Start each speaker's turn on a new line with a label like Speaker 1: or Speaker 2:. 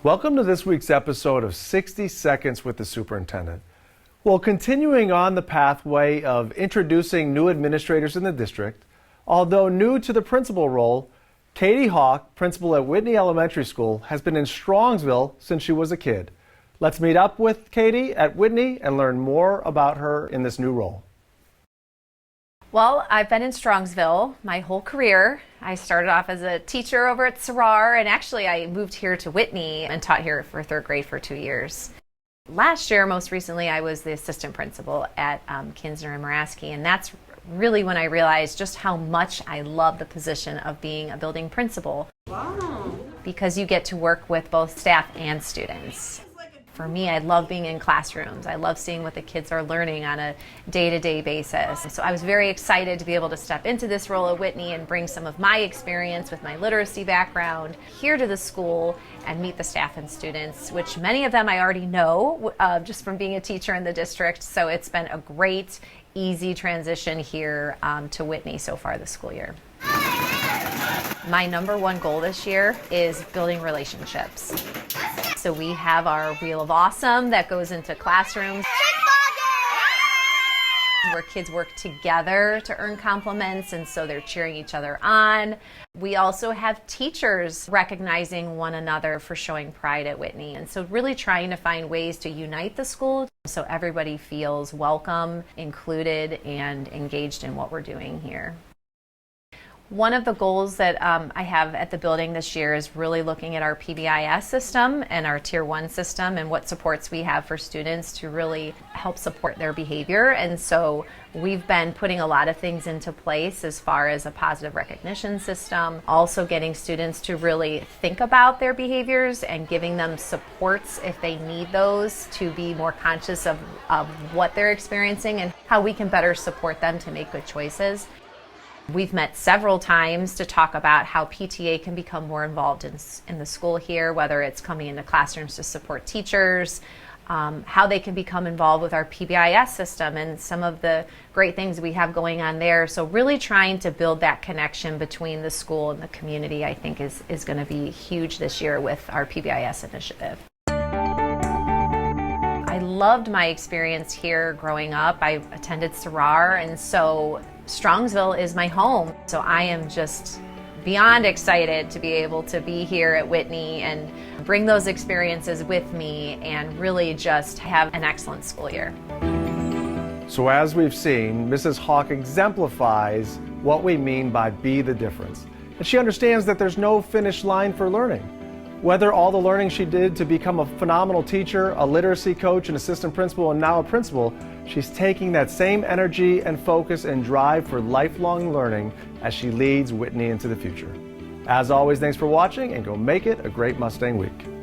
Speaker 1: Welcome to this week's episode of 60 Seconds with the Superintendent. Well, continuing on the pathway of introducing new administrators in the district, although new to the principal role, Katie Hawk, principal at Whitney Elementary School, has been in Strongsville since she was a kid. Let's meet up with Katie at Whitney and learn more about her in this new role.
Speaker 2: Well, I've been in Strongsville my whole career. I started off as a teacher over at Sarar, and actually I moved here to Whitney and taught here for third grade for 2 years. Last year, most recently, I was the assistant principal at Kinsner and Muraski, and that's really when I realized just how much I love the position of being a building principal. Wow. Because you get to work with both staff and students. For me, I love being in classrooms. I love seeing what the kids are learning on a day-to-day basis. So I was very excited to be able to step into this role at Whitney and bring some of my experience with my literacy background here to the school and meet the staff and students, which many of them I already know just from being a teacher in the district. So it's been a great, easy transition here to Whitney so far this school year. My number one goal this year is building relationships. So we have our Wheel of Awesome that goes into classrooms where kids work together to earn compliments, and so they're cheering each other on. We also have teachers recognizing one another for showing pride at Whitney, and so really trying to find ways to unite the school so everybody feels welcome, included, and engaged in what we're doing here. One of the goals that I have at the building this year is really looking at our PBIS system and our Tier 1 system and what supports we have for students to really help support their behavior. And so we've been putting a lot of things into place as far as a positive recognition system, also getting students to really think about their behaviors and giving them supports if they need those to be more conscious of what they're experiencing and how we can better support them to make good choices. We've met several times to talk about how PTA can become more involved in the school here, whether it's coming into classrooms to support teachers, how they can become involved with our PBIS system and some of the great things we have going on there. So really trying to build that connection between the school and the community, I think is going to be huge this year with our PBIS initiative. I loved my experience here growing up. I attended Sarar, and so Strongsville is my home. So I am just beyond excited to be able to be here at Whitney and bring those experiences with me and really just have an excellent school year.
Speaker 1: So as we've seen, Mrs. Hawk exemplifies what we mean by be the difference. And she understands that there's no finish line for learning. Whether all the learning she did to become a phenomenal teacher, a literacy coach, an assistant principal, and now a principal, she's taking that same energy and focus and drive for lifelong learning as she leads Whitney into the future. As always, thanks for watching, and go make it a great Mustang week.